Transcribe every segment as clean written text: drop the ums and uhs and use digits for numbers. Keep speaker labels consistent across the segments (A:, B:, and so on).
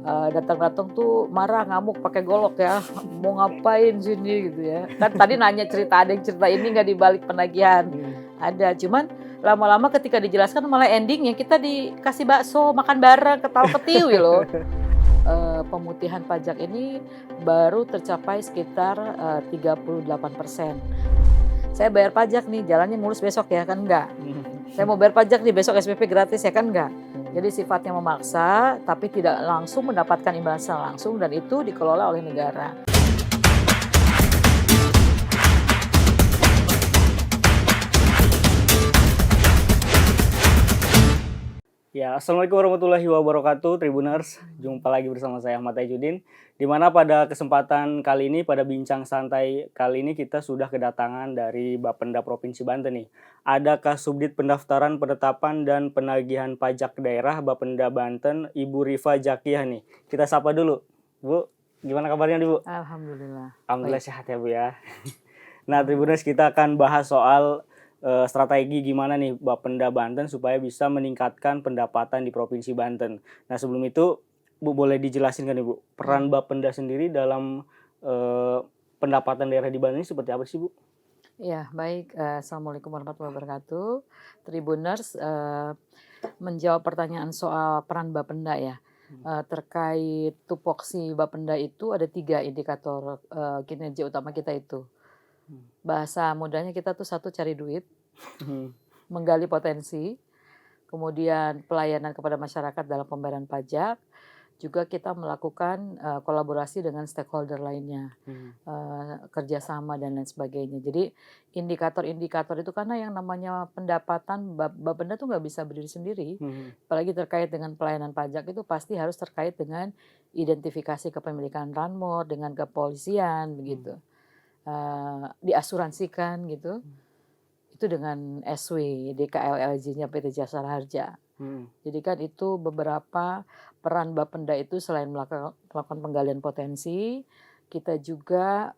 A: Datang-datang tuh marah, ngamuk, pakai golok ya, "Mau ngapain sini?" Gitu ya. Kan tadi nanya cerita, ada yang cerita ini nggak di balik penagihan? Ada, cuman lama-lama ketika dijelaskan malah ending-nya kita dikasih bakso, makan bareng, ketawa-ketiwi loh. Pemutihan pajak ini baru tercapai sekitar 38%. Saya bayar pajak nih, jalannya mulus besok ya, kan enggak. Saya mau bayar pajak nih, besok SPP gratis ya, kan enggak. Jadi sifatnya memaksa, tapi tidak langsung mendapatkan imbalan secara langsung, dan itu dikelola oleh negara.
B: Ya, Assalamualaikum warahmatullahi wabarakatuh, Tribuners. Jumpa lagi bersama saya Ahmad Taijudin. Di mana pada kesempatan kali ini, pada bincang santai kali ini kita sudah kedatangan dari Bapenda Provinsi Banten nih. Ada Kasubdit Pendaftaran, Penetapan dan Penagihan Pajak Daerah Bapenda Banten, Ibu Rifa Jakiyah nih. Kita sapa dulu. Bu, gimana kabarnya nih, Bu?
A: Alhamdulillah.
B: Alhamdulillah sehat ya, Bu ya. Nah, Tribuners, kita akan bahas soal strategi gimana nih Bapenda Banten supaya bisa meningkatkan pendapatan di Provinsi Banten. Nah, sebelum itu Bu boleh dijelasin kan Ibu, peran Bapenda sendiri dalam pendapatan daerah di Banten ini seperti apa sih, Bu?
A: Ya, baik. Assalamualaikum warahmatullahi wabarakatuh. Tribuners, menjawab pertanyaan soal peran Bapenda ya. Terkait tupoksi Bapenda itu ada 3 indikator kinerja utama kita itu. Bahasa mudahnya kita tuh satu cari duit, menggali potensi, kemudian pelayanan kepada masyarakat dalam pembayaran pajak, juga kita melakukan kolaborasi dengan stakeholder lainnya, kerjasama dan lain sebagainya. Jadi indikator-indikator itu, karena yang namanya pendapatan Bapenda tuh nggak bisa berdiri sendiri, apalagi terkait dengan pelayanan pajak itu pasti harus terkait dengan identifikasi kepemilikan ranmor dengan kepolisian begitu. Diasuransikan gitu, itu dengan SW, DKLLJ-nya PT Jasara Harja. Jadi kan itu beberapa peran Bapenda itu. Selain melakukan penggalian potensi, kita juga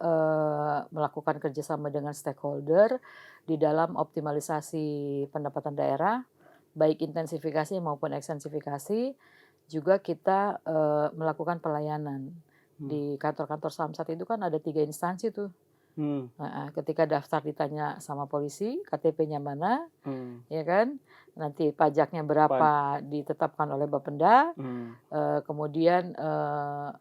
A: melakukan kerjasama dengan stakeholder di dalam optimalisasi pendapatan daerah, baik intensifikasi maupun ekstensifikasi. Juga kita melakukan pelayanan. Di kantor-kantor Samsat itu kan ada 3 instansi tuh. Ketika daftar ditanya sama polisi, KTP-nya mana, ya kan? Nanti pajaknya berapa ditetapkan oleh Bapenda, kemudian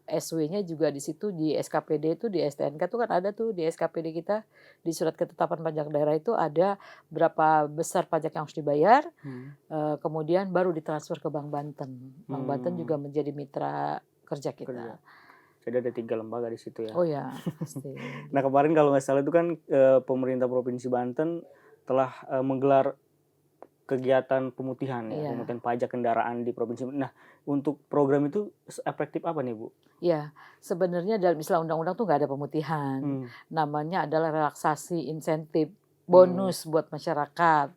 A: SW-nya juga di situ, di SKPD itu, di STNK itu kan ada tuh, di SKPD kita, di surat ketetapan pajak daerah itu ada berapa besar pajak yang harus dibayar, kemudian baru ditransfer ke Bank Banten. Bank Banten juga menjadi mitra kerja kita.
B: Jadi ada 3 lembaga di situ ya.
A: Oh ya, pasti.
B: Nah, kemarin kalau nggak salah itu kan pemerintah Provinsi Banten telah menggelar kegiatan pemutihan ya, pemutihan pajak kendaraan di provinsi. Nah, untuk program itu efektif apa nih, Bu?
A: Ya, sebenarnya dalam istilah undang-undang tuh nggak ada pemutihan. Namanya adalah relaksasi insentif, bonus buat masyarakat.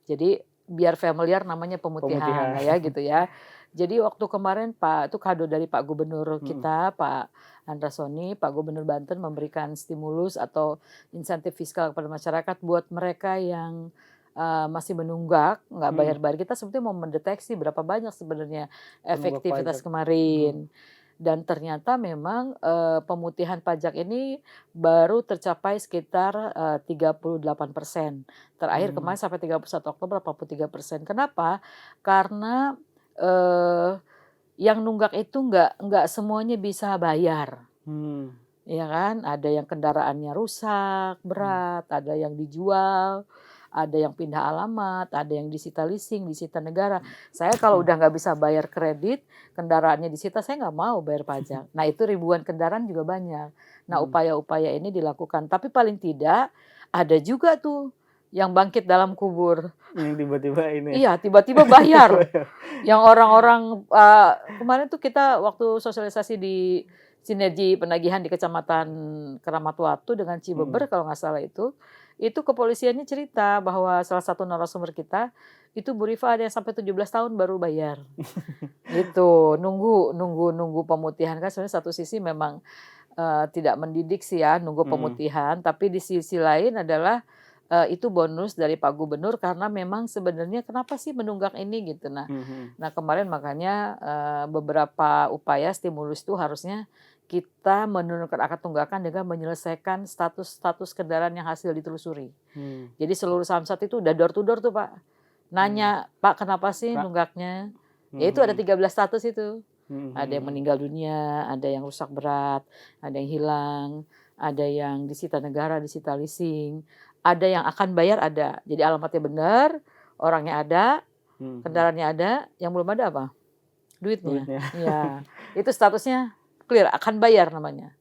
A: Jadi biar familiar namanya pemutihan. Ya gitu ya. Jadi waktu kemarin itu kado dari Pak Gubernur kita, Pak Andra Soni, Pak Gubernur Banten memberikan stimulus atau insentif fiskal kepada masyarakat buat mereka yang masih menunggak, nggak bayar-bayar. Kita sebetulnya mau mendeteksi berapa banyak sebenarnya efektivitas kemarin. Dan ternyata memang pemutihan pajak ini baru tercapai sekitar 38%. Terakhir kemarin sampai 31 Oktober 83%. Kenapa? Karena yang nunggak itu nggak semuanya bisa bayar. Ya kan? Ada yang kendaraannya rusak, berat, ada yang dijual, ada yang pindah alamat, ada yang disita leasing, disita negara. Saya kalau udah nggak bisa bayar kredit, kendaraannya disita, saya nggak mau bayar pajak. Nah, itu ribuan kendaraan juga banyak. Nah, upaya-upaya ini dilakukan. Tapi paling tidak ada juga tuh yang bangkit dalam kubur.
B: Yang tiba-tiba ini.
A: Iya, tiba-tiba bayar. Yang orang-orang kemarin tuh kita waktu sosialisasi di Sinergi Penagihan di Kecamatan Keramat Watu dengan Cibeber kalau nggak salah itu kepolisiannya cerita bahwa salah satu narasumber kita itu Bu Rifa ada yang sampai 17 tahun baru bayar. Gitu, nunggu pemutihan. Kan sebenarnya satu sisi memang tidak mendidik sih ya, nunggu pemutihan, tapi di sisi lain adalah itu bonus dari Pak Gubernur karena memang sebenarnya kenapa sih menunggak ini gitu. Nah kemarin makanya beberapa upaya stimulus itu harusnya kita menurunkan akad tunggakan dengan menyelesaikan status kendaraan yang hasil ditelusuri. Jadi seluruh Samsat itu udah door to door tuh Pak. Nanya, Pak kenapa sih nunggaknya? Ya itu ada 13 status itu. Ada yang meninggal dunia, ada yang rusak berat, ada yang hilang, ada yang disita negara, disita leasing, ada yang akan bayar ada. Jadi alamatnya benar, orangnya ada, kendaraannya ada, yang belum ada apa? Duitnya. Iya. Itu statusnya clear, akan bayar namanya.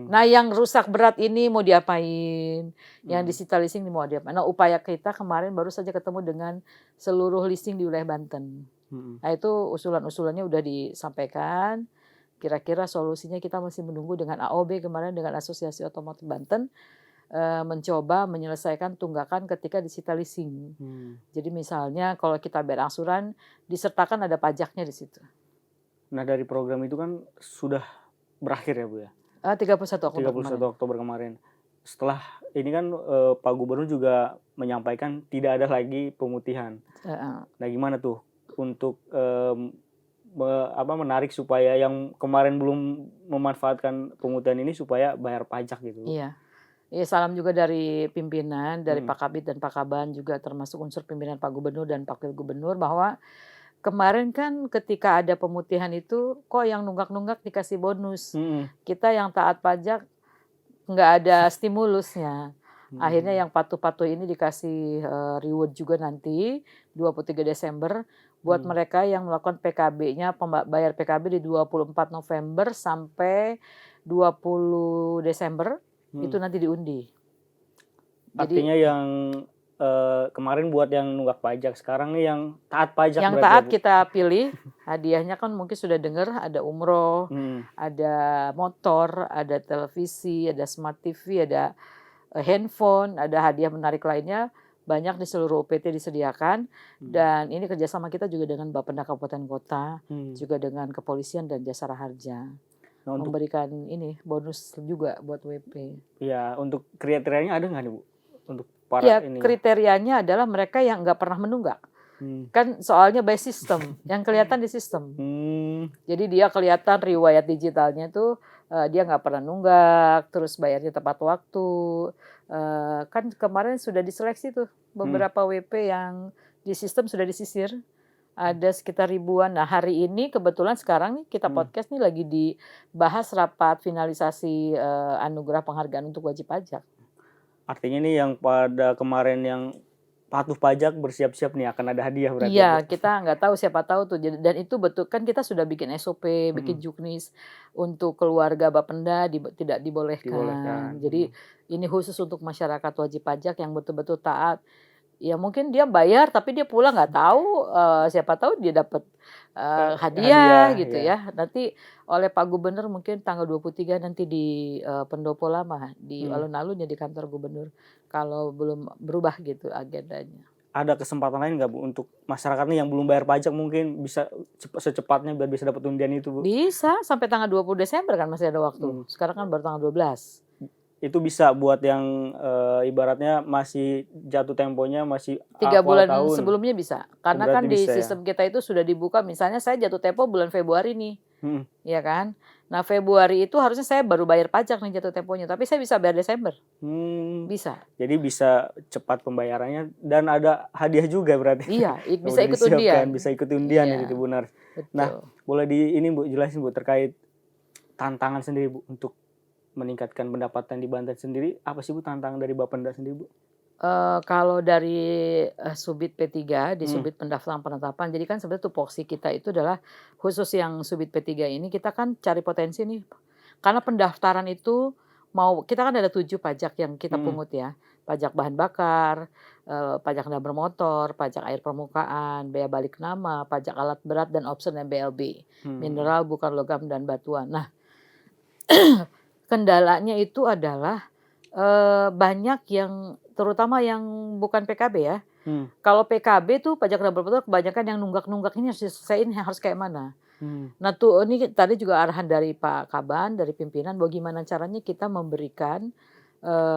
A: Nah yang rusak berat ini mau diapain? Yang disita leasing ini mau diapain? Nah upaya kita kemarin baru saja ketemu dengan seluruh leasing di wilayah Banten. Nah itu usulan-usulannya udah disampaikan. Kira-kira solusinya kita masih menunggu dengan AOB kemarin dengan Asosiasi Otomotif Banten mencoba menyelesaikan tunggakan ketika disita leasing. Jadi misalnya kalau kita bayar angsuran disertakan ada pajaknya di situ.
B: Nah dari program itu kan sudah berakhir ya Bu ya?
A: 31 Oktober
B: 31 Oktober kemarin. Setelah ini kan Pak Gubernur juga menyampaikan tidak ada lagi pemutihan. Nah gimana tuh untuk menarik supaya yang kemarin belum memanfaatkan pemutihan ini supaya bayar pajak gitu?
A: Iya. Ya, salam juga dari pimpinan, dari Pak Kabid dan Pak Kaban juga termasuk unsur pimpinan Pak Gubernur dan Wakil Gubernur bahwa kemarin kan ketika ada pemutihan itu kok yang nunggak-nunggak dikasih bonus. Kita yang taat pajak nggak ada stimulusnya. Akhirnya yang patuh-patuh ini dikasih reward juga nanti 23 Desember buat mereka yang melakukan PKB-nya, bayar PKB di 24 November sampai 20 Desember itu nanti diundi.
B: Artinya yang kemarin buat yang nunggak pajak, sekarang nih yang taat pajak.
A: Yang taat kita pilih, hadiahnya kan mungkin sudah dengar ada umroh, ada motor, ada televisi, ada smart TV, ada handphone, ada hadiah menarik lainnya. Banyak di seluruh UPT disediakan. Dan ini kerjasama kita juga dengan Bapenda Kabupaten Kota, juga dengan Kepolisian dan Jasara Harja. Nah, memberikan ini bonus juga buat WP.
B: Ya, untuk kriterianya ada nggak nih Bu? Untuk para
A: ya,
B: ini.
A: Kriterianya adalah mereka yang nggak pernah menunggak. Kan soalnya by system, yang kelihatan di sistem. Jadi dia kelihatan riwayat digitalnya tuh dia nggak pernah nunggak, terus bayarnya tepat waktu. Kan kemarin sudah diseleksi tuh beberapa WP yang di sistem sudah disisir. Ada sekitar ribuan. Nah hari ini kebetulan sekarang nih kita podcast nih lagi dibahas rapat finalisasi anugerah penghargaan untuk wajib pajak.
B: Artinya nih yang pada kemarin yang patuh pajak bersiap-siap nih akan ada hadiah berarti.
A: Iya, kita nggak tahu, siapa tahu tuh. Dan itu betul kan kita sudah bikin SOP, bikin juknis untuk keluarga Bapenda tidak dibolehkan. Jadi ini khusus untuk masyarakat wajib pajak yang betul-betul taat. Ya mungkin dia bayar tapi dia pulang nggak tahu, siapa tahu dia dapat hadiah gitu ya. Nanti oleh Pak Gubernur mungkin tanggal 23 nanti di Pendopo Lama, di alun-alun ya di kantor Gubernur. Kalau belum berubah gitu agendanya.
B: Ada kesempatan lain nggak Bu untuk masyarakat nih yang belum bayar pajak mungkin bisa secepatnya biar bisa dapat undian itu Bu?
A: Bisa sampai tanggal 20 Desember kan masih ada waktu. Sekarang kan baru tanggal 12.
B: Itu bisa buat yang ibaratnya masih jatuh temponya masih
A: 3 bulan
B: tahun.
A: Sebelumnya bisa. Karena kan di sistem kita itu sudah dibuka, misalnya saya jatuh tempo bulan Februari nih. Iya kan? Nah Februari itu harusnya saya baru bayar pajak nih jatuh temponya, tapi saya bisa bayar Desember. Bisa.
B: Jadi bisa cepat pembayarannya dan ada hadiah juga berarti.
A: Iya, bisa ikut undian.
B: Bisa ikut undian ya itu benar. Nah, boleh ini Bu jelasin Bu terkait tantangan sendiri Bu untuk meningkatkan pendapatan di Banten sendiri, apa sih Bu tantangan dari Bapenda sendiri Bu?
A: Kalau dari Subit P3 di Subit Pendaftaran Penetapan, jadi kan sebenarnya tupoksi kita itu adalah khusus yang Subit P3 ini kita kan cari potensi nih, karena pendaftaran itu kita kan ada 7 pajak yang kita pungut ya, pajak bahan bakar, pajak kendaraan bermotor, pajak air permukaan, bea balik nama, pajak alat berat dan option MBLB, mineral bukan logam dan batuan. Nah kendalanya itu adalah banyak yang terutama yang bukan PKB ya. Kalau PKB tuh pajak kendaraan bermotor kebanyakan yang nunggak-nunggak ini harus diselesaikan harus kayak mana. Nah tuh ini tadi juga arahan dari Pak Kaban, dari pimpinan bahwa gimana caranya kita memberikan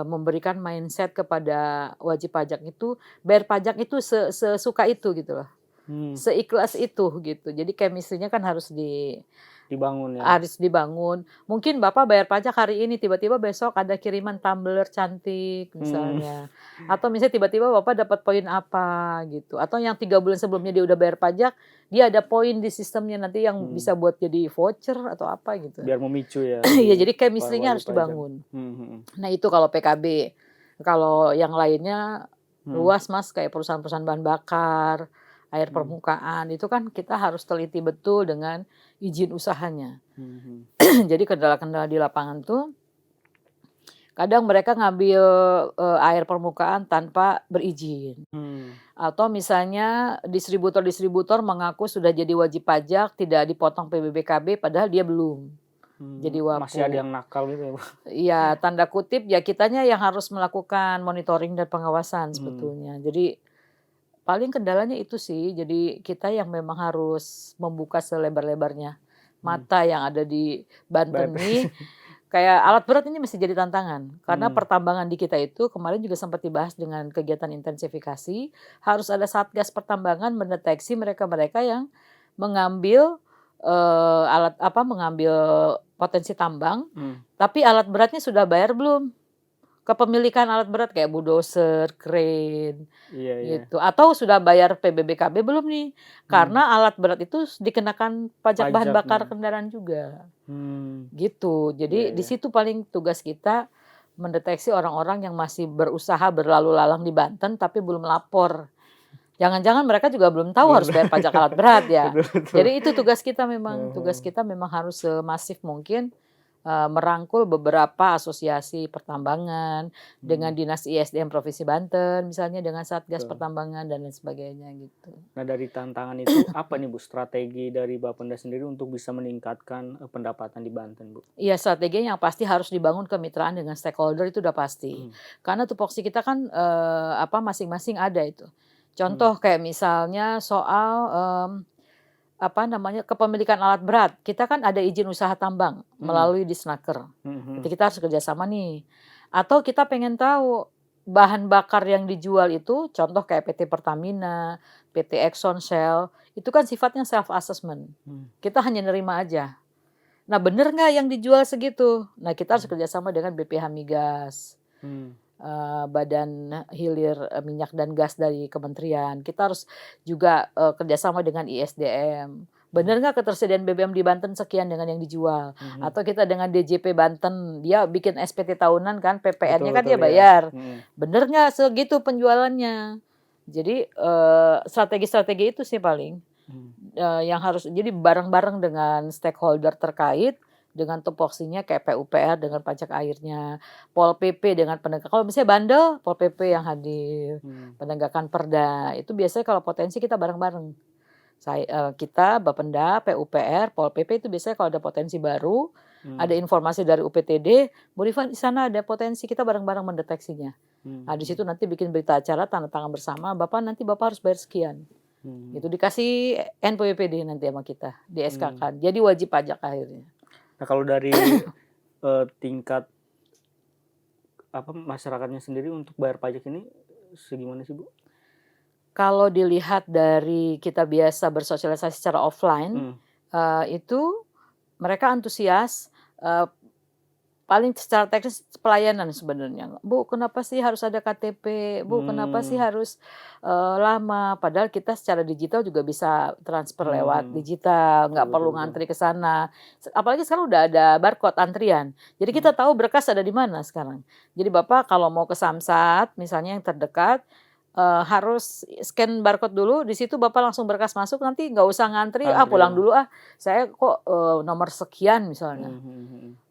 A: memberikan mindset kepada wajib pajak itu, bayar pajak itu sesuka itu gitu loh, seikhlas itu gitu. Jadi chemistry-nya kan
B: Dibangun ya.
A: harus dibangun. Mungkin Bapak bayar pajak hari ini, tiba-tiba besok ada kiriman tumbler cantik misalnya. Atau misalnya tiba-tiba Bapak dapat poin apa gitu. Atau yang 3 bulan sebelumnya dia udah bayar pajak, dia ada poin di sistemnya nanti yang bisa buat jadi voucher atau apa gitu.
B: Biar memicu ya.
A: Iya, jadi chemistry-nya harus
B: wajib pajak.
A: dibangun. Nah itu kalau PKB. Kalau yang lainnya luas Mas, kayak perusahaan-perusahaan bahan bakar, air permukaan, itu kan kita harus teliti betul dengan izin usahanya. Jadi kendala-kendala di lapangan tuh kadang mereka ngambil air permukaan tanpa berizin. Atau misalnya distributor-distributor mengaku sudah jadi wajib pajak, tidak dipotong PBBKB padahal dia belum. Jadi wapu.
B: Masih ada yang nakal gitu ya, Bu?
A: Iya, tanda kutip ya kitanya yang harus melakukan monitoring dan pengawasan sebetulnya. Jadi paling kendalanya itu sih. Jadi kita yang memang harus membuka selebar-lebarnya mata yang ada di Banten nih. Kayak alat berat ini mesti jadi tantangan. Karena pertambangan di kita itu kemarin juga sempat dibahas dengan kegiatan intensifikasi. Harus ada satgas pertambangan mendeteksi mereka-mereka yang mengambil mengambil potensi tambang. Tapi alat beratnya sudah bayar belum? Kepemilikan alat berat kayak bulldozer, crane, gitu. Atau sudah bayar PBBKB belum nih? Karena alat berat itu dikenakan pajak bahan bakar kendaraan juga. Gitu. Jadi di situ paling tugas kita mendeteksi orang-orang yang masih berusaha berlalu lalang di Banten tapi belum lapor. Jangan-jangan mereka juga belum tahu harus bayar pajak alat berat ya. Jadi itu tugas kita memang. Tugas kita memang harus semasif mungkin merangkul beberapa asosiasi pertambangan dengan Dinas ISDM Provinsi Banten, misalnya dengan Satgas Pertambangan dan lain sebagainya gitu.
B: Nah dari tantangan itu apa nih Bu strategi dari Bapenda sendiri untuk bisa meningkatkan pendapatan di Banten, Bu?
A: Iya, strateginya yang pasti harus dibangun kemitraan dengan stakeholder itu udah pasti. Karena tupoksi kita kan masing-masing ada itu. Contoh kayak misalnya soal kepemilikan alat berat. Kita kan ada izin usaha tambang melalui Disnaker. Jadi kita harus kerjasama nih. Atau kita pengen tahu bahan bakar yang dijual itu, contoh kayak PT Pertamina, PT Exxon, Shell, itu kan sifatnya self assessment. Kita hanya nerima aja. Nah bener nggak yang dijual segitu? Nah kita harus kerjasama dengan BPH Migas. Badan Hilir Minyak dan Gas dari Kementerian. Kita harus juga kerjasama dengan ISDM. Benar nggak ketersediaan BBM di Banten sekian dengan yang dijual? Atau kita dengan DJP Banten, dia bikin SPT tahunan kan, PPN-nya kan dia bayar. Benar nggak segitu penjualannya? Jadi strategi-strategi itu sih paling yang harus, jadi bareng-bareng dengan stakeholder terkait, dengan tupoksinya kayak PUPR dengan pajak airnya, Pol PP dengan penegakan. Kalau misalnya bandel, Pol PP yang hadir, penegakan perda. Itu biasanya kalau potensi kita bareng-bareng. Kita, Bapenda, PUPR, Pol PP itu biasanya kalau ada potensi baru, ada informasi dari UPTD, Bu Rifan di sana ada potensi, kita bareng-bareng mendeteksinya. Nah di situ nanti bikin berita acara, tanda tangan bersama, nanti Bapak harus bayar sekian. Itu dikasih NPWPD nanti sama kita, di SK kan. Jadi wajib pajak akhirnya.
B: Nah kalau dari tingkat masyarakatnya sendiri untuk bayar pajak ini segimana sih Bu?
A: Kalau dilihat dari kita biasa bersosialisasi secara offline, itu mereka antusias. Paling secara teknis pelayanan sebenarnya. Bu, kenapa sih harus ada KTP? Bu, kenapa sih harus lama? Padahal kita secara digital juga bisa transfer lewat digital, nggak perlu ngantri ke sana. Apalagi sekarang udah ada barcode antrian. Jadi kita tahu berkas ada di mana sekarang. Jadi Bapak kalau mau ke Samsat, misalnya yang terdekat, harus scan barcode dulu. Di situ Bapak langsung berkas masuk, nanti nggak usah ngantri. Pulang dulu saya kok nomor sekian misalnya.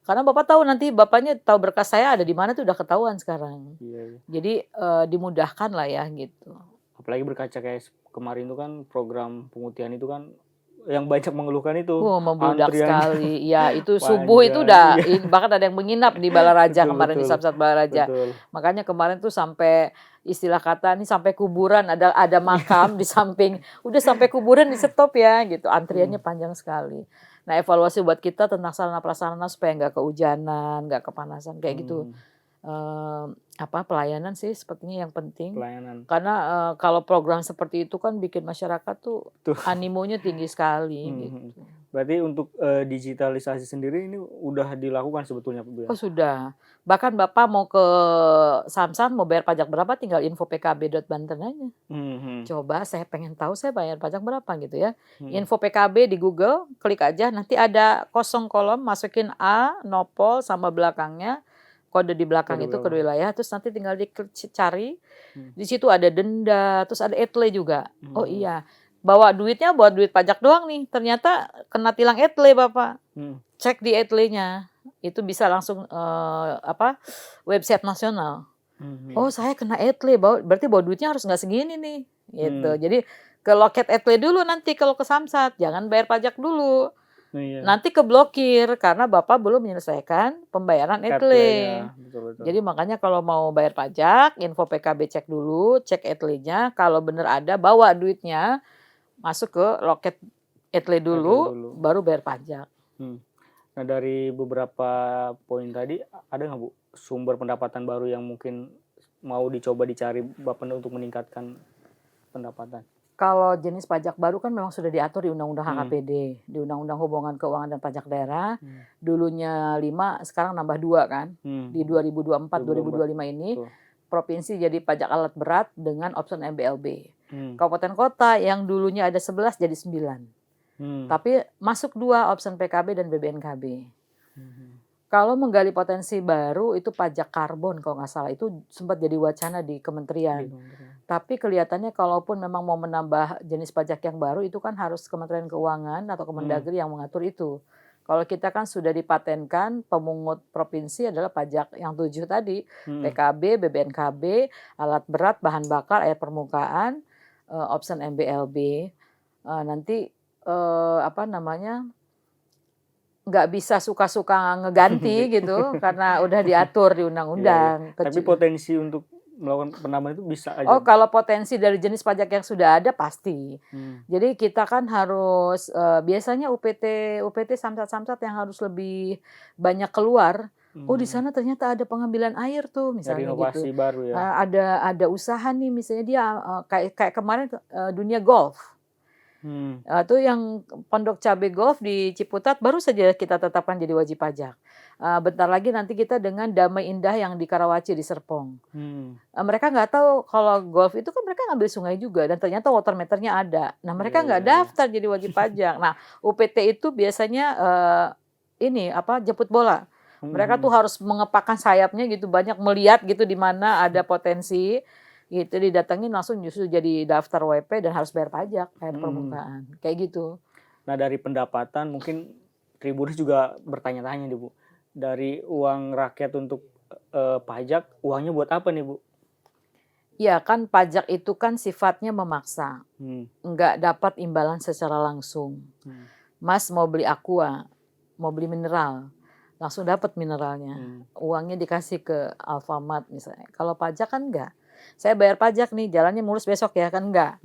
A: Karena Bapak tahu nanti Bapaknya tahu berkas saya ada di mana tuh udah ketahuan sekarang. Jadi dimudahkan lah ya gitu.
B: Apalagi berkaca kayak kemarin itu kan program pemutihan itu kan yang banyak mengeluhkan itu.
A: Membludak sekali. Ya itu subuh itu udah bahkan ada yang menginap di Balaraja kemarin di Samsat Balaraja. Makanya kemarin tuh sampai istilah kata ini sampai kuburan, ada makam di samping, udah sampai kuburan di stop ya gitu. Antriannya panjang sekali. Nah evaluasi buat kita tentang sarana prasarana supaya nggak kehujanan, nggak kepanasan kayak gitu. pelayanan sih sepertinya yang penting.
B: Pelayanan.
A: Karena kalau program seperti itu kan bikin masyarakat tuh
B: Tuh.
A: animonya tinggi sekali gitu.
B: Berarti untuk digitalisasi sendiri ini udah dilakukan sebetulnya Bu ya?
A: Oh sudah. Bahkan Bapak mau ke Samsat mau bayar pajak berapa tinggal info pkb.banten aja. Coba saya pengen tahu saya bayar pajak berapa gitu ya. Info PKB di Google, klik aja nanti ada kosong kolom, masukin A, nopol sama belakangnya, kode di belakang itu kode wilayah, terus nanti tinggal dicari. Di situ ada denda, terus ada etle juga. Oh iya, bawa duitnya buat duit pajak doang nih. Ternyata kena tilang etle Bapak. Cek di etle-nya. Itu bisa langsung website nasional. Oh saya kena etle, berarti bawa duitnya harus nggak segini nih. Gitu. Jadi ke loket etle dulu nanti kalau ke Samsat. Jangan bayar pajak dulu. Nanti keblokir karena Bapak belum menyelesaikan pembayaran etle.
B: Betul.
A: Jadi makanya kalau mau bayar pajak, info PKB cek dulu, cek etle-nya. Kalau benar ada, bawa duitnya. Masuk ke loket etle dulu, baru bayar pajak.
B: Nah dari beberapa poin tadi, ada nggak Bu sumber pendapatan baru yang mungkin mau dicoba dicari Bapenda untuk meningkatkan pendapatan?
A: Kalau jenis pajak baru kan memang sudah diatur di Undang-Undang HKPD, di Undang-Undang Hubungan Keuangan dan Pajak Daerah. Dulunya 5, sekarang nambah 2 kan. Di 2024-2025 ini, provinsi jadi pajak alat berat dengan option MBLB. Kabupaten kota yang dulunya ada 11 jadi 9. Tapi masuk 2 option PKB dan BBNKB. Kalau menggali potensi baru itu pajak karbon kalau nggak salah. Itu sempat jadi wacana di kementerian. Tapi kelihatannya kalaupun memang mau menambah jenis pajak yang baru itu kan harus Kementerian Keuangan atau Kemendagri yang mengatur itu. Kalau kita kan sudah dipatenkan pemungut provinsi adalah pajak yang 7 tadi. PKB, BBNKB, alat berat, bahan bakar, air permukaan, option MBLB. Nanti nggak bisa suka-suka ngeganti gitu karena udah diatur di undang-undang.
B: Tapi potensi untuk melakukan penambahan itu bisa aja.
A: Oh kalau potensi dari jenis pajak yang sudah ada pasti. Jadi kita kan harus biasanya UPT Samsat yang harus lebih banyak keluar. Oh di sana ternyata ada pengambilan air tuh misalnya
B: inovasi
A: gitu.
B: Baru ya.
A: Ada usaha nih misalnya dia kayak kemarin dunia golf. Itu yang Pondok Cabe Golf di Ciputat baru saja kita tetapkan jadi wajib pajak. Bentar lagi nanti kita dengan Damai Indah yang di Karawaci di Serpong. Mereka nggak tahu kalau golf itu kan mereka ngambil sungai juga dan ternyata water meternya ada. Nah mereka nggak daftar jadi wajib pajak. Nah UPT itu biasanya jemput bola. Mereka tuh harus mengepakkan sayapnya gitu banyak melihat gitu di mana ada potensi. Gitu didatengin langsung justru jadi daftar WP dan harus bayar pajak air permukaan kayak gitu.
B: Nah dari pendapatan mungkin Tribuners juga bertanya-tanya nih Bu, dari uang rakyat untuk pajak uangnya buat apa nih Bu?
A: Ya kan pajak itu kan sifatnya memaksa, nggak dapat imbalan secara langsung. Mas mau beli aqua, mau beli mineral, langsung dapat mineralnya, uangnya dikasih ke Alfamart misalnya. Kalau pajak kan enggak. Saya bayar pajak nih, jalannya mulus besok ya kan enggak.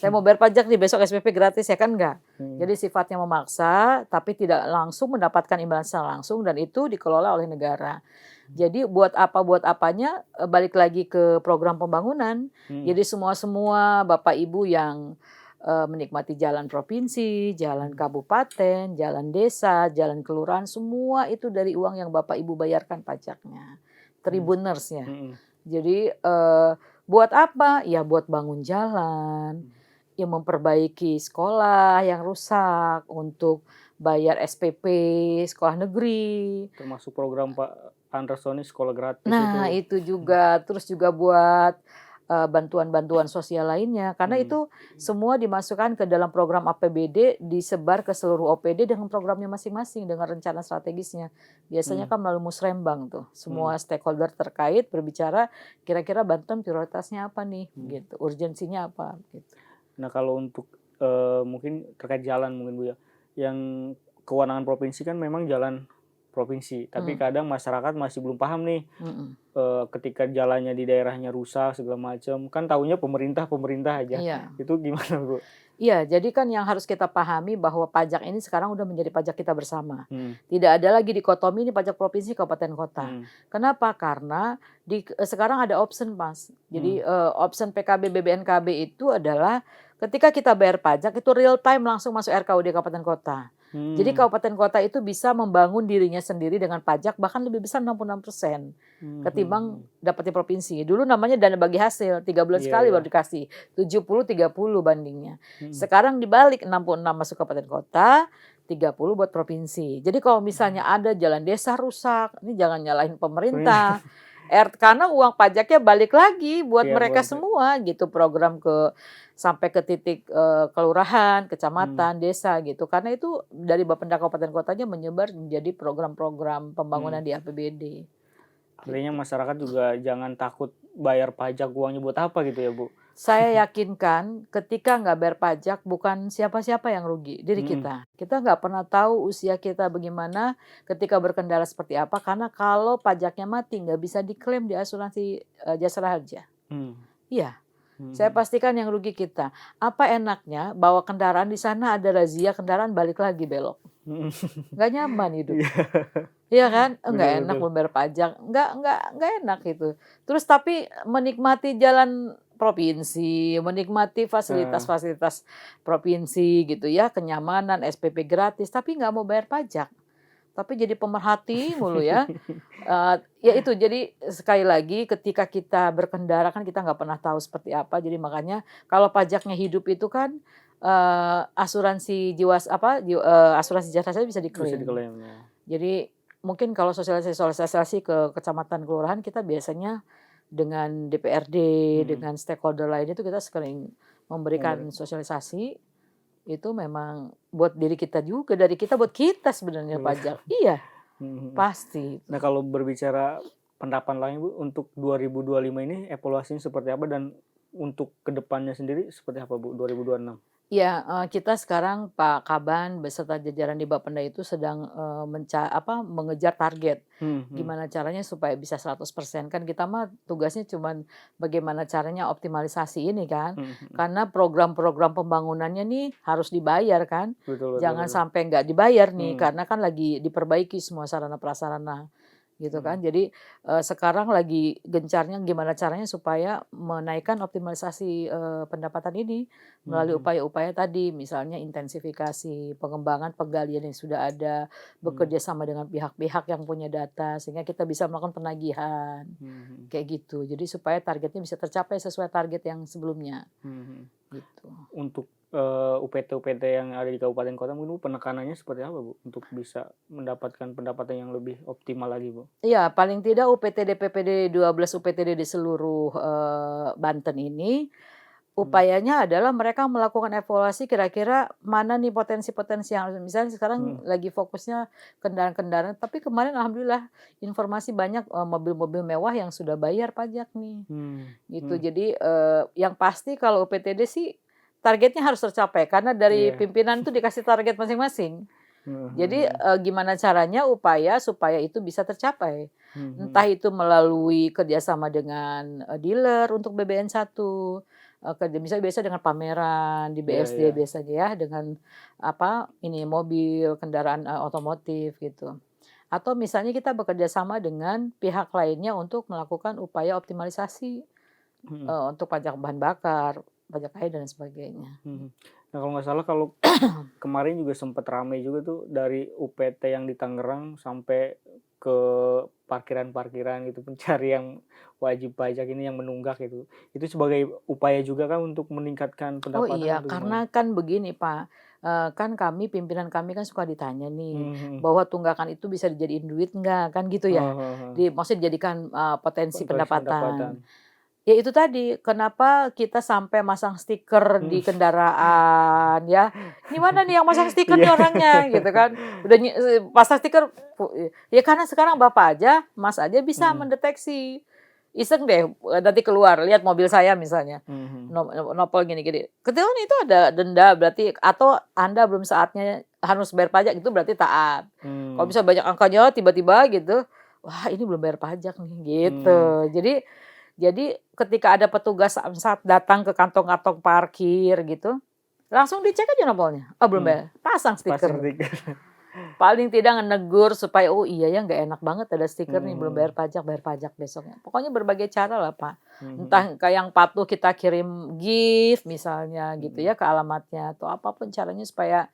A: Saya mau bayar pajak nih besok SPP gratis ya kan enggak. Jadi sifatnya memaksa tapi tidak langsung mendapatkan imbalan secara langsung dan itu dikelola oleh negara. Jadi buat apanya balik lagi ke program pembangunan. Jadi semua Bapak Ibu yang menikmati jalan provinsi, jalan kabupaten, jalan desa, jalan kelurahan semua itu dari uang yang Bapak Ibu bayarkan pajaknya. Tribuners ya. Jadi buat apa? Ya buat bangun jalan, ya memperbaiki sekolah yang rusak, untuk bayar SPP sekolah negeri.
B: Termasuk program Pak Andersoni sekolah gratis
A: Nah itu juga, terus juga buat bantuan-bantuan sosial lainnya. Karena itu semua dimasukkan ke dalam program APBD, disebar ke seluruh OPD dengan programnya masing-masing, dengan rencana strategisnya. Biasanya kan melalui musrembang tuh. Semua stakeholder terkait berbicara kira-kira bantuan prioritasnya apa nih, gitu. Urgensinya apa, gitu.
B: Nah kalau untuk mungkin terkait jalan mungkin Bu ya, yang kewenangan provinsi kan memang jalan provinsi, tapi kadang masyarakat masih belum paham nih ketika jalannya di daerahnya rusak segala macam, kan taunya pemerintah aja. Itu gimana Bu?
A: Iya, jadi kan yang harus kita pahami bahwa pajak ini sekarang udah menjadi pajak kita bersama. Tidak ada lagi dikotomi ini pajak provinsi, kabupaten, kota. Kenapa? Karena sekarang ada option, Mas. Jadi option PKB BBNKB itu adalah ketika kita bayar pajak itu real time langsung masuk RKUD kabupaten kota. Jadi kabupaten kota itu bisa membangun dirinya sendiri dengan pajak bahkan lebih besar 66% ketimbang dapatnya provinsi. Dulu namanya dana bagi hasil, 3 bulan sekali baru dikasih. 70-30 bandingnya. Sekarang dibalik 66 masuk kabupaten kota, 30 buat provinsi. Jadi kalau misalnya ada jalan desa rusak, ini jangan nyalahin pemerintah. Karena uang pajaknya balik lagi buat mereka semua gitu, program sampai ke titik kelurahan, kecamatan, desa gitu. Karena itu dari Bapenda Kabupaten Kotanya menyebar menjadi program-program pembangunan di APBD.
B: Artinya masyarakat juga jangan takut bayar pajak, uangnya buat apa gitu ya, Bu?
A: Saya yakinkan ketika nggak bayar pajak bukan siapa-siapa yang rugi, diri kita. Kita nggak pernah tahu usia kita bagaimana ketika berkendara seperti apa, karena kalau pajaknya mati nggak bisa diklaim di asuransi Jasara Harja. Iya, saya pastikan yang rugi kita. Apa enaknya bawa kendaraan di sana ada razia kendaraan balik lagi belok. Nggak nyaman hidup. Iya kan? Nggak enak membayar pajak, nggak enak gitu. Terus tapi menikmati jalan provinsi, menikmati fasilitas-fasilitas provinsi gitu ya, kenyamanan, SPP gratis, tapi nggak mau bayar pajak. Tapi jadi pemerhati mulu ya. Ya itu, jadi sekali lagi ketika kita berkendara kan kita nggak pernah tahu seperti apa, jadi makanya kalau pajaknya hidup itu kan asuransi asuransi jasara bisa diklaim.
B: Ya.
A: Jadi mungkin kalau sosialisasi ke kecamatan kelurahan kita biasanya dengan DPRD, dengan stakeholder lain itu kita sering memberikan sosialisasi. Itu memang buat diri kita juga, dari kita buat kita sebenarnya pajak. Iya, pasti.
B: Nah kalau berbicara pendapat lain, Bu, untuk 2025 ini evaluasinya seperti apa dan untuk kedepannya sendiri seperti apa, Bu, 2026?
A: Ya, kita sekarang Pak Kaban beserta jajaran di Bapenda itu sedang mengejar target. Gimana caranya supaya bisa 100%. Kan kita mah tugasnya cuman bagaimana caranya optimalisasi ini kan. Karena program-program pembangunannya nih harus dibayar kan. Jangan sampai nggak dibayar nih, karena kan lagi diperbaiki semua sarana prasarana. Gitu kan. Jadi sekarang lagi gencarnya gimana caranya supaya menaikkan optimalisasi pendapatan ini melalui upaya-upaya tadi, misalnya intensifikasi pengembangan penggalian yang sudah ada, bekerja sama dengan pihak-pihak yang punya data sehingga kita bisa melakukan penagihan. Kayak gitu. Jadi supaya targetnya bisa tercapai sesuai target yang sebelumnya. Gitu.
B: Untuk UPT-UPT yang ada di kabupaten kota mungkin penekanannya seperti apa, Bu, untuk bisa mendapatkan pendapatan yang lebih optimal lagi, Bu?
A: Iya, paling tidak UPTD PPD 12 UPTD di seluruh Banten ini upayanya adalah mereka melakukan evaluasi kira-kira mana nih potensi-potensi yang misalnya sekarang lagi fokusnya kendaraan-kendaraan, tapi kemarin alhamdulillah informasi banyak mobil-mobil mewah yang sudah bayar pajak nih. Gitu. Jadi yang pasti kalau UPTD sih targetnya harus tercapai karena dari pimpinan itu dikasih target masing-masing. Jadi gimana caranya upaya supaya itu bisa tercapai. Entah itu melalui kerjasama dengan dealer untuk BBN1, biasa dengan pameran di BSD biasanya ya, dengan mobil, kendaraan otomotif gitu. Atau misalnya kita bekerja sama dengan pihak lainnya untuk melakukan upaya optimalisasi untuk pajak bahan bakar, pajak air dan sebagainya.
B: Nah kalau nggak salah kalau kemarin juga sempat ramai juga tuh dari UPT yang di Tangerang sampai ke parkiran-parkiran gitu, pencari yang wajib pajak ini yang menunggak itu sebagai upaya juga kan untuk meningkatkan pendapatan.
A: Oh iya, karena kan begini Pak, kan pimpinan kami kan suka ditanya nih, bahwa tunggakan itu bisa dijadiin duit nggak, kan gitu ya, maksudnya dijadikan potensi pendapatan. Ya itu tadi, kenapa kita sampai masang stiker di kendaraan ya. Ini mana nih yang masang stiker nih orangnya gitu kan. Udah pasang stiker, ya karena sekarang Bapak aja, Mas aja bisa mendeteksi. Iseng deh, nanti keluar, lihat mobil saya misalnya, nopol gini-gini. Kebetulan itu ada denda berarti, atau Anda belum saatnya harus bayar pajak, itu berarti taat. Kalau bisa banyak angkanya tiba-tiba gitu, wah ini belum bayar pajak nih gitu. Jadi ketika ada petugas saat datang ke kantong-kantong parkir gitu, Langsung dicek aja nopolnya. Oh belum bayar, pasang
B: Pasang
A: stiker.
B: stiker.
A: Paling tidak negur supaya oh iya ya nggak enak banget ada stiker nih belum
B: Hmm.
A: bayar pajak besoknya. Pokoknya berbagai cara lah Pak.
B: Hmm.
A: Entah kayak yang patuh kita kirim gift misalnya gitu ya
B: Hmm.
A: ke alamatnya atau apapun caranya supaya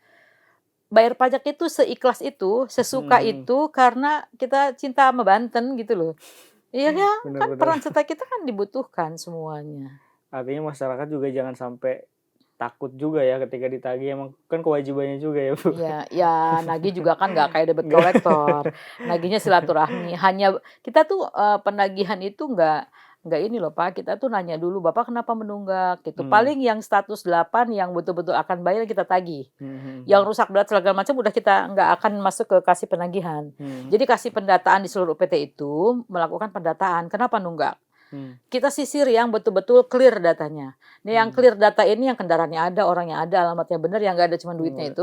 A: bayar pajak itu seikhlas itu, sesuka
B: Hmm.
A: itu karena kita cinta sama Banten gitu loh. Iya kan peran
B: Benar-benar.
A: serta kita kan dibutuhkan semuanya.
B: Artinya masyarakat juga jangan sampai takut juga ya ketika ditagih, emang kan kewajibannya juga ya Bu.
A: Iya, ya nagih juga kan nggak kayak debit
B: Nggak.
A: kolektor. Nagihnya silaturahmi. Hanya kita tuh penagihan itu nggak ini loh Pak. Kita tuh nanya dulu Bapak kenapa menunggak gitu.
B: Hmm.
A: Paling yang status 8 yang betul-betul akan bayar kita tagih.
B: Hmm.
A: Yang rusak berat segala macam udah kita nggak akan masuk ke kasih penagihan.
B: Hmm.
A: Jadi kasih pendataan di seluruh UPT itu melakukan pendataan. Kenapa nunggak?
B: Hmm.
A: Kita sisir yang betul-betul clear datanya. Nah, yang clear data ini yang kendaraannya ada, orangnya ada, alamatnya benar, yang nggak ada cuma duitnya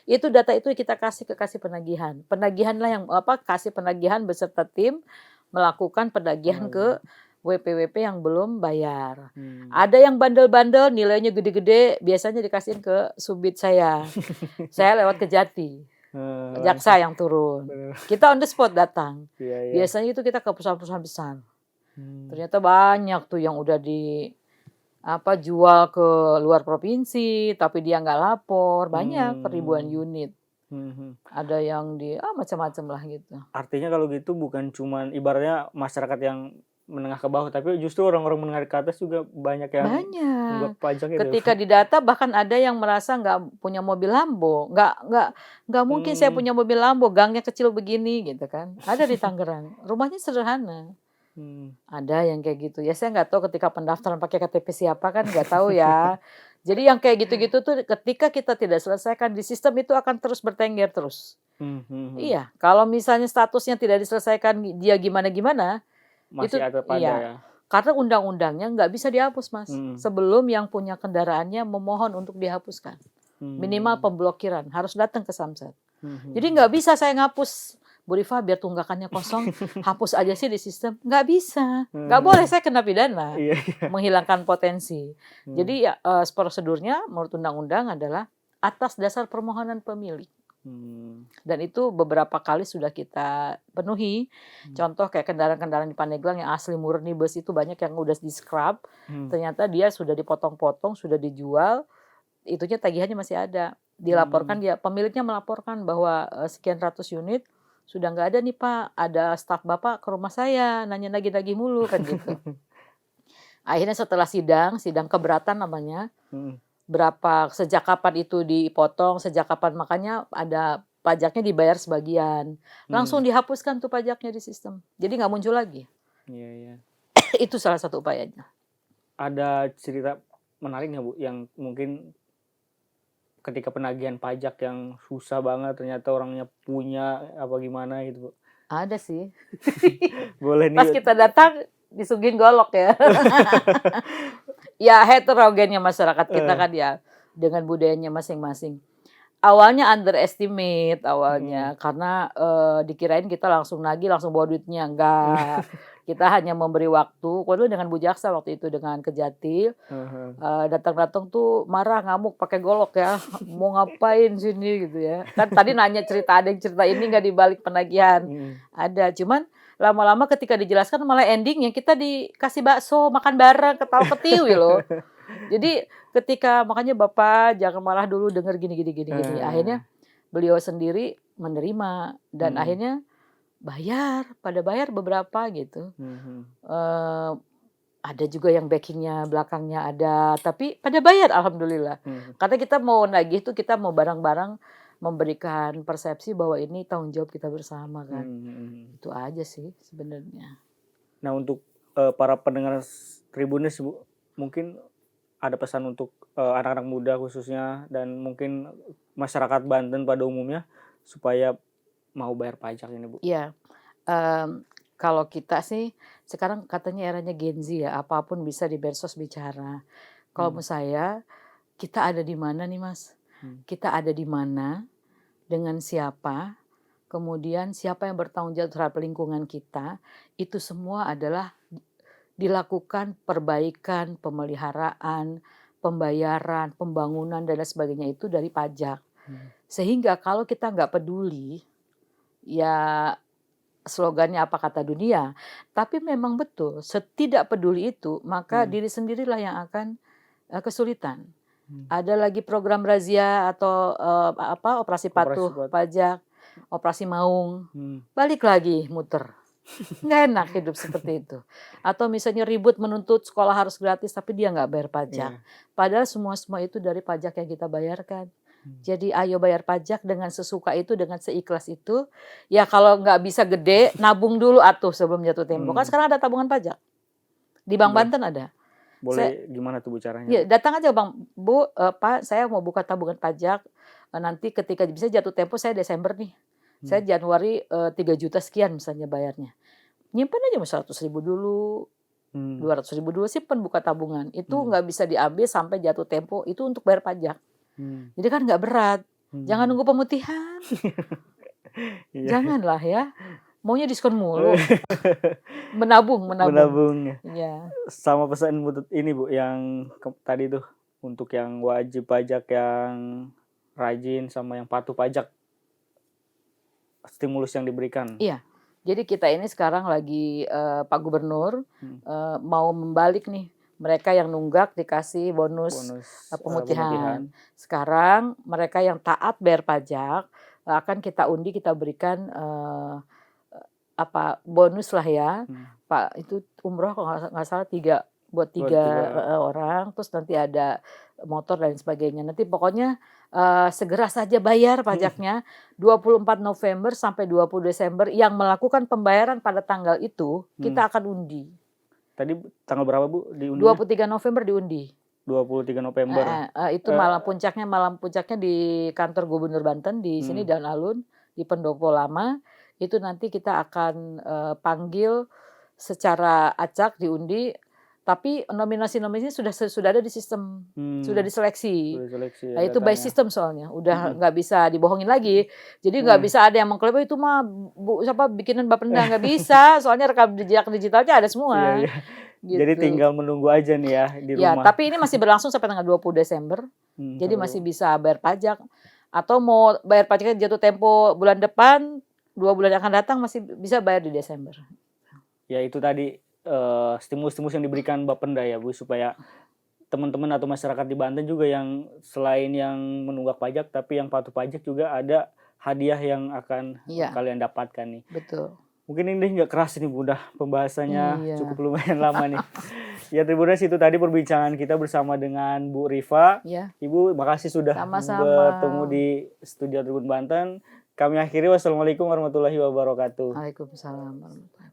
A: itu data itu kita kasih ke kasih penagihan. Penagihanlah yang kasih penagihan beserta tim melakukan penagihan ke WP-WP yang belum bayar. Ada yang bandel-bandel nilainya gede-gede, biasanya dikasihin ke subit saya. Saya lewat Kejati. Jaksa yang turun. Kita on the spot datang. Biasanya itu kita ke perusahaan-perusahaan besar. Ternyata banyak tuh yang udah jual ke luar provinsi, tapi dia nggak lapor. Banyak ribuan unit. Ada yang macam-macam lah gitu.
B: Artinya kalau gitu bukan cuman ibaratnya masyarakat yang menengah ke bawah, tapi justru orang-orang menengah ke atas juga banyak yang nunggak pajak itu.
A: Ketika didata bahkan ada yang merasa nggak punya mobil Lambo, nggak mungkin saya punya mobil Lambo, gangnya kecil begini gitu kan. Ada di Tangerang, rumahnya sederhana. Ada yang kayak gitu. Ya saya nggak tahu ketika pendaftaran pakai KTP siapa kan nggak tahu ya. Jadi yang kayak gitu-gitu tuh ketika kita tidak selesaikan di sistem itu akan terus bertengger terus. Iya, kalau misalnya statusnya tidak diselesaikan dia gimana-gimana, itu
B: masih ada pada
A: iya.
B: ya.
A: Karena undang-undangnya nggak bisa dihapus Mas. Sebelum yang punya kendaraannya memohon untuk dihapuskan. Minimal pemblokiran harus datang ke Samsat. Jadi nggak bisa saya ngapus. Bu Rifa biar tunggakannya kosong, hapus aja sih di sistem. Nggak bisa. Nggak boleh saya kena pidana. Menghilangkan potensi. Jadi prosedurnya menurut undang-undang adalah atas dasar permohonan pemilik. Dan itu beberapa kali sudah kita penuhi. Contoh kayak kendaraan-kendaraan di Pandeglang yang asli murni bus itu banyak yang udah di-scrub. Ternyata dia sudah dipotong-potong, sudah dijual. Itunya tagihannya masih ada. Dilaporkan dia, pemiliknya melaporkan bahwa sekian ratus unit sudah nggak ada nih Pak, ada staf Bapak ke rumah saya, nanya nagih-nagih mulu kan gitu. Akhirnya setelah sidang keberatan namanya, sejak kapan itu dipotong, sejak kapan makanya ada pajaknya dibayar sebagian. Langsung dihapuskan tuh pajaknya di sistem. Jadi nggak muncul lagi.
B: Iya.
A: Itu salah satu upayanya.
B: Ada cerita menarik nggak Bu yang mungkin ketika penagihan pajak yang susah banget ternyata orangnya punya apa gimana gitu Bu?
A: Ada sih.
B: Boleh nih.
A: Pas kita datang disuguhin golok ya. Ya heterogennya masyarakat kita kan ya dengan budayanya masing-masing. Awalnya underestimate karena dikirain kita langsung nagih langsung bawa duitnya, enggak. Kita hanya memberi waktu. Kalau dengan Bu Jaksa waktu itu dengan Kejati, datang-datang tuh marah ngamuk pakai golok ya, mau ngapain sini gitu ya. Kan tadi nanya ada yang cerita ini nggak dibalik penagihan, ada. Cuman lama-lama ketika dijelaskan malah endingnya kita dikasih bakso makan bareng ketawa ketiwi loh. Jadi ketika makanya Bapak jangan marah dulu dengar gini. Akhirnya beliau sendiri menerima dan akhirnya pada bayar beberapa gitu. Ada juga yang backingnya belakangnya ada, tapi pada bayar alhamdulillah. Karena kita mau nagih itu kita mau barang-barang memberikan persepsi bahwa ini tanggung jawab kita bersama kan. Itu aja sih sebenarnya.
B: Nah untuk para pendengar Tribuners Bu, mungkin ada pesan untuk anak-anak muda khususnya dan mungkin masyarakat Banten pada umumnya supaya mau bayar pajak ini Bu.
A: Iya, kalau kita sih sekarang katanya eranya Gen Z ya, apapun bisa di medsos bicara. Kalau menurut saya kita ada di mana nih Mas? Kita ada di mana, dengan siapa, kemudian siapa yang bertanggung jawab terhadap lingkungan kita, itu semua adalah dilakukan perbaikan, pemeliharaan, pembayaran, pembangunan dan lain sebagainya itu dari pajak. Sehingga kalau kita nggak peduli, ya slogannya apa kata dunia, tapi memang betul setidak peduli itu maka diri sendirilah yang akan kesulitan. Ada lagi program razia atau operasi patuh pajak, operasi maung, balik lagi muter. Nggak enak hidup seperti itu. Atau misalnya ribut menuntut sekolah harus gratis tapi dia nggak bayar pajak. Padahal semua itu dari pajak yang kita bayarkan. Jadi ayo bayar pajak dengan sesuka itu, dengan seikhlas itu. Ya kalau nggak bisa gede, nabung dulu atuh sebelum jatuh tempo. Kan sekarang ada tabungan pajak. Di Bank Banten ada.
B: Boleh gimana tuh Bu caranya?
A: Ya, datang aja Bang, Bu, Pak, saya mau buka tabungan pajak. Nanti ketika bisa jatuh tempo saya Desember nih. Saya Januari 3 juta sekian misalnya bayarnya. Nyimpen aja 100.000 dulu. 200.000 dulu simpen buka tabungan. Itu nggak bisa diambil sampai jatuh tempo. Itu untuk bayar pajak. Jadi kan nggak berat. Jangan nunggu pemutihan. Janganlah ya. Maunya diskon mulu. Menabung.
B: Ya. Sama pesan ini Bu, yang tadi tuh untuk yang wajib pajak yang rajin sama yang patuh pajak, stimulus yang diberikan.
A: Iya. Jadi kita ini sekarang lagi Pak Gubernur mau membalik nih. Mereka yang nunggak dikasih bonus pemutihan. Sekarang mereka yang taat bayar pajak akan kita undi, kita berikan bonus lah ya. Pak, itu umroh kalau nggak salah 3 orang, terus nanti ada motor dan sebagainya. Nanti pokoknya segera saja bayar pajaknya 24 November sampai 20 Desember yang melakukan pembayaran pada tanggal itu kita akan undi.
B: Tadi tanggal berapa Bu diundi?
A: 23 November diundi.
B: 23 November.
A: Itu malam puncaknya di kantor Gubernur Banten di sini dan Alun di Pendopo Lama. Itu nanti kita akan panggil secara acak diundi. Tapi nominasi-nominasi sudah ada di sistem, sudah diseleksi. Nah, itu by system soalnya, udah nggak bisa dibohongin lagi. Jadi nggak bisa ada yang mengklaim itu mah siapa bikinan Bapenda, nggak bisa. Soalnya rekam jejak digitalnya ada semua.
B: Iya. Gitu. Jadi tinggal menunggu aja nih ya di rumah.
A: Ya, tapi ini masih berlangsung sampai tanggal 20 Desember. Jadi masih bisa bayar pajak. Atau mau bayar pajaknya jatuh tempo bulan depan, 2 bulan yang akan datang masih bisa bayar di Desember.
B: Ya itu tadi stimulus-stimulus yang diberikan Bapenda ya Bu, supaya teman-teman atau masyarakat di Banten juga yang selain yang menunggak pajak tapi yang patuh pajak juga ada hadiah yang akan kalian dapatkan nih.
A: Betul.
B: Mungkin ini nggak keras nih Bu, udah pembahasannya cukup lumayan lama nih. Ya Tribuners, itu tadi perbincangan kita bersama dengan Bu Rifa. Ibu makasih sudah bertemu di studio Tribun Banten. Kami akhiri, wassalamualaikum warahmatullahi wabarakatuh.
A: Waalaikumsalam warahmatullahi wabarakatuh.